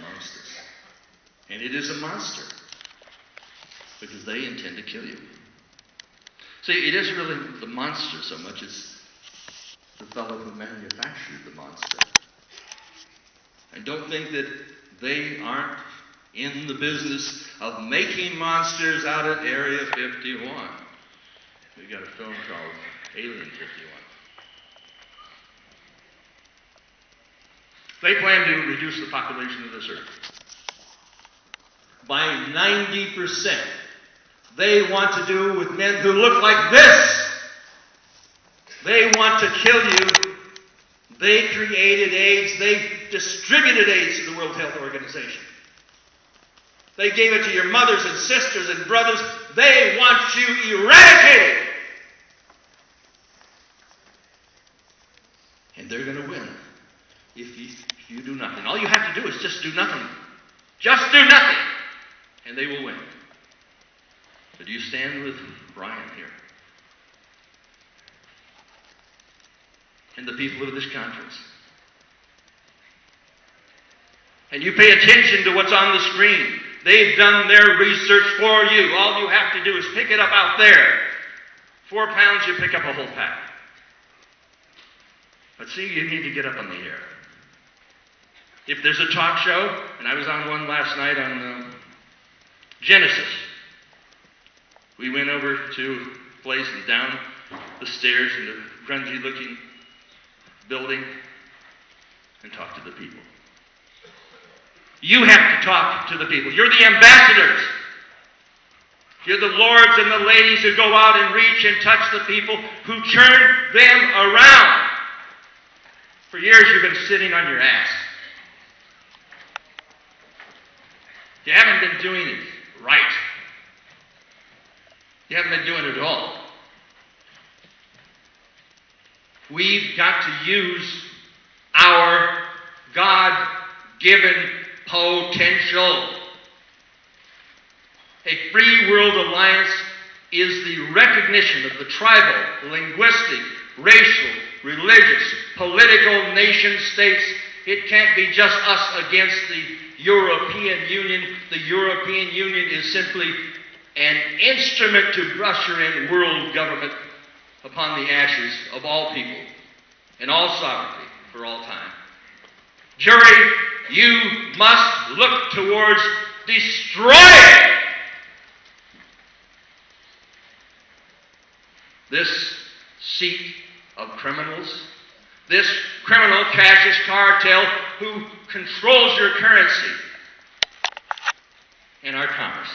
amongst us. And it is a monster, because they intend to kill you. See, it isn't really the monster so much as the fellow who manufactured the monster. And don't think that they aren't in the business of making monsters out at Area 51. We got a film called Alien 51. They plan to reduce the population of this earth by 90%. They want to do with men who look like this. They want to kill you. They created AIDS. They distributed AIDS to the World Health Organization. They gave it to your mothers and sisters and brothers. They want you eradicated. And they're going to win if you do nothing. All you have to do is just do nothing. Just do nothing. And they will win. But you stand with Brian here and the people of this conference. And you pay attention to what's on the screen. They've done their research for you. All you have to do is pick it up out there. 4 pounds, you pick up a whole pack. But see, you need to get up on the air. If there's a talk show, and I was on one last night on Genesis. We went over to a place and down the stairs in a grungy-looking building and talked to the people. You have to talk to the people. You're the ambassadors. You're the lords and the ladies who go out and reach and touch the people, who turn them around. For years you've been sitting on your ass. You haven't been doing it right. You haven't been doing it at all. We've got to use our God-given potential. A free world alliance is the recognition of the tribal, linguistic, racial, religious, political nation states. It can't be just us against the European Union. The European Union is simply an instrument to usher in world government upon the ashes of all people and all sovereignty for all time. Jury, you must look towards destroying this seat of criminals, this criminal fascist cartel who controls your currency and our commerce.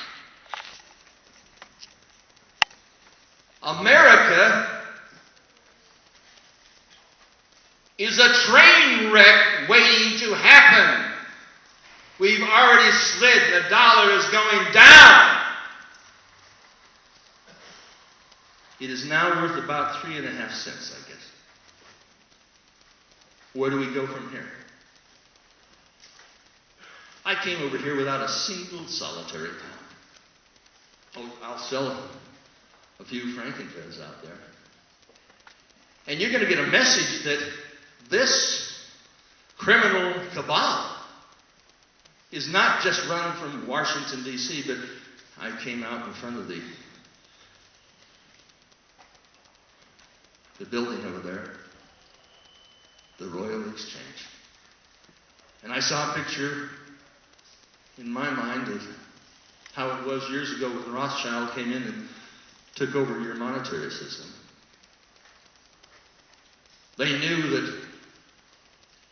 America is a train wreck waiting to happen. We've already slid. The dollar is going down. It is now worth about 3.5 cents, I guess. Where do we go from here? I came over here without a single solitary pound. Oh, I'll sell a few frankenfurters out there. And you're going to get a message that this criminal cabal is not just run from Washington, D.C., but I came out in front of the building over there, the Royal Exchange. And I saw a picture in my mind of how it was years ago when Rothschild came in and took over your monetary system. They knew that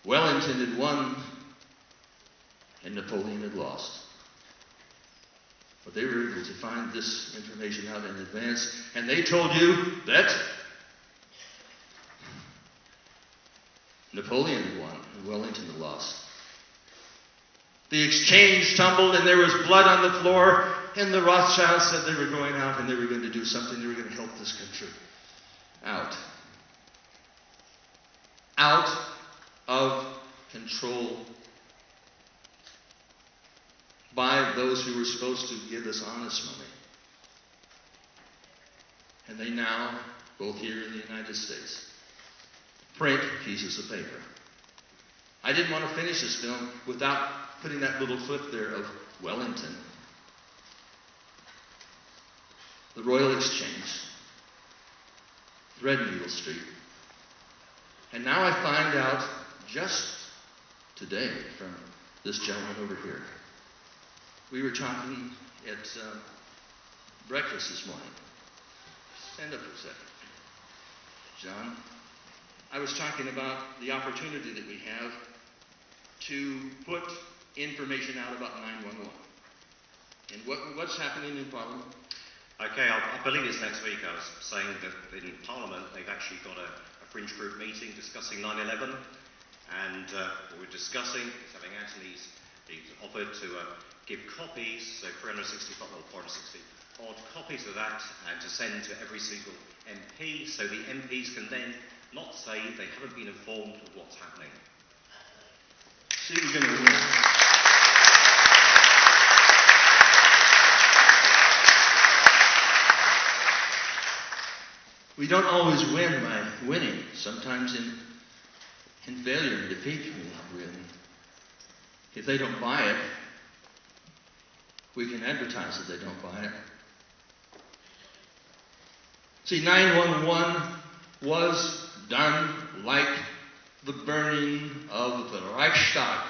Wellington had won and Napoleon had lost. But they were able to find this information out in advance, and they told you that Napoleon had won and Wellington had lost. The exchange tumbled and there was blood on the floor, and the Rothschilds said they were going out and they were going to do something. They were going to help this country out. Out of control by those who were supposed to give us honest money. And they now, both here in the United States, print pieces of paper. I didn't want to finish this film without putting that little clip there of Wellington, the Royal Exchange, Threadneedle Street. And now I find out just today from this gentleman over here. We were talking at breakfast this morning. Stand up for a second. John, I was talking about the opportunity that we have to put information out about 911. And what's happening in Parliament? Okay, I believe it's next week. I was saying that in Parliament they've actually got a fringe group meeting discussing 9/11, and what we're discussing is having Antony's, he's offered to give copies, so 460 odd copies of that, and to send to every single MP, so the MPs can then not say they haven't been informed of what's happening. See, we're going to win. We don't always win by winning. Sometimes in failure and defeat we win. If they don't buy it, we can advertise that they don't buy it. See, 911 was done like the burning of the Reichstag.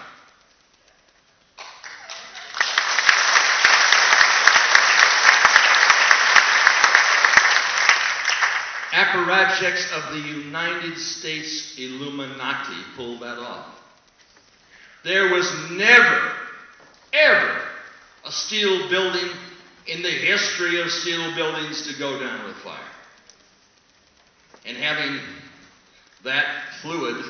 Apparatchiks of the United States Illuminati pulled that off. There was never, ever a steel building in the history of steel buildings to go down with fire. And having that fluid,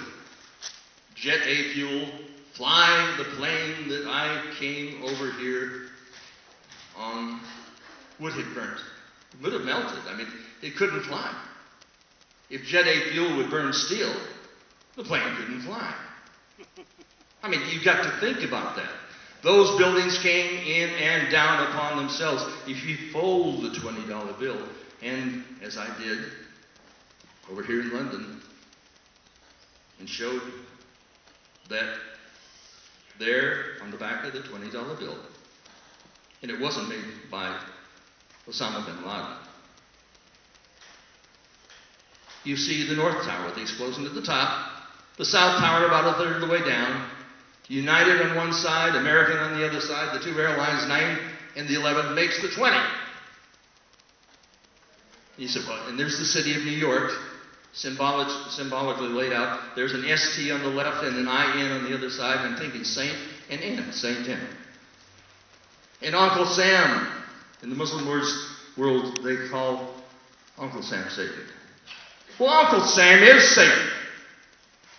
jet A fuel, fly the plane that I came over here on would have burnt. It would have melted. I mean, it couldn't fly. If jet A fuel would burn steel, the plane couldn't fly. I mean, you've got to think about that. Those buildings came in and down upon themselves. If you fold the $20 bill, and as I did over here in London, and showed that there on the back of the $20 bill, and it wasn't made by Osama bin Laden. You see the North Tower with the explosion at the top, the South Tower about a third of the way down, United on one side, American on the other side, the two airlines, 9 and the 11, makes the 20. You said, well, and there's the city of New York, symbolically laid out. There's an ST on the left and an IN on the other side. I'm thinking Saint and N, Saint N. And Uncle Sam, in the Muslim world, they call Uncle Sam Satan. Well, Uncle Sam is Satan.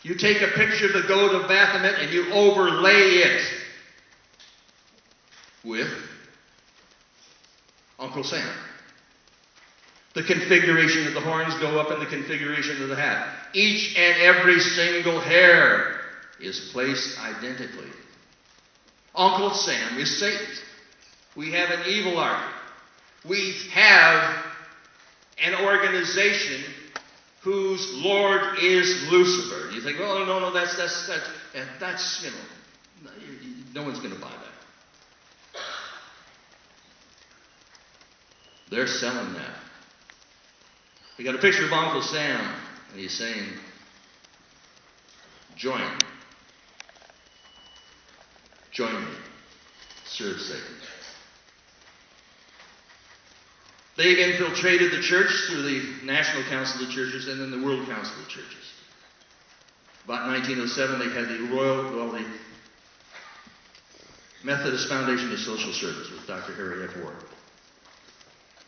You take a picture of the goat of Baphomet and you overlay it with Uncle Sam. The configuration of the horns go up in the configuration of the hat. Each and every single hair is placed identically. Uncle Sam is Satan. We have an evil army. We have an organization whose Lord is Lucifer. You think, well, no, that's you know, no one's going to buy that. They're selling that. We got a picture of Uncle Sam, and he's saying, join me, serve Satan. They've infiltrated the church through the National Council of Churches and then the World Council of Churches. About 1907, they had the Methodist Foundation of Social Service with Dr. Harry F. Ward.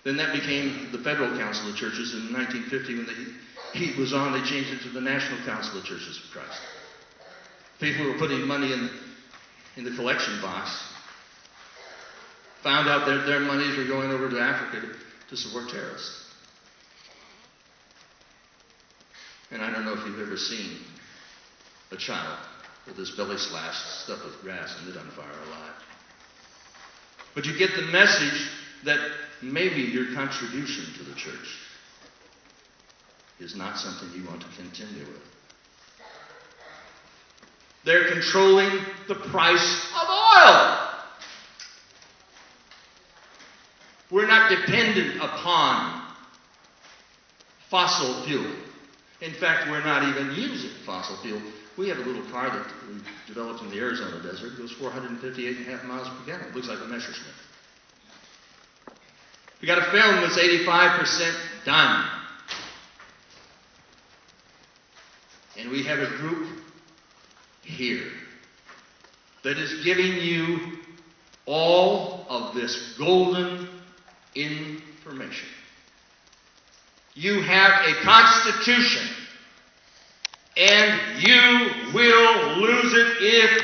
Then that became the Federal Council of Churches. In 1950, when the heat was on, they changed it to the National Council of Churches of Christ. People who were putting money in the collection box found out that their monies were going over to Africa to support terrorists. And I don't know if you've ever seen a child with his belly slashed, stuffed with grass, and lit on fire alive. But you get the message that maybe your contribution to the church is not something you want to continue with. They're controlling the price of oil. oil. We're not dependent upon fossil fuel. In fact, we're not even using fossil fuel. We have a little car that we developed in the Arizona desert. It goes 458.5 miles per gallon. It looks like a Messerschmitt. We got a film that's 85% done. And we have a group here that is giving you all of this golden information. You have a constitution, and you will lose it if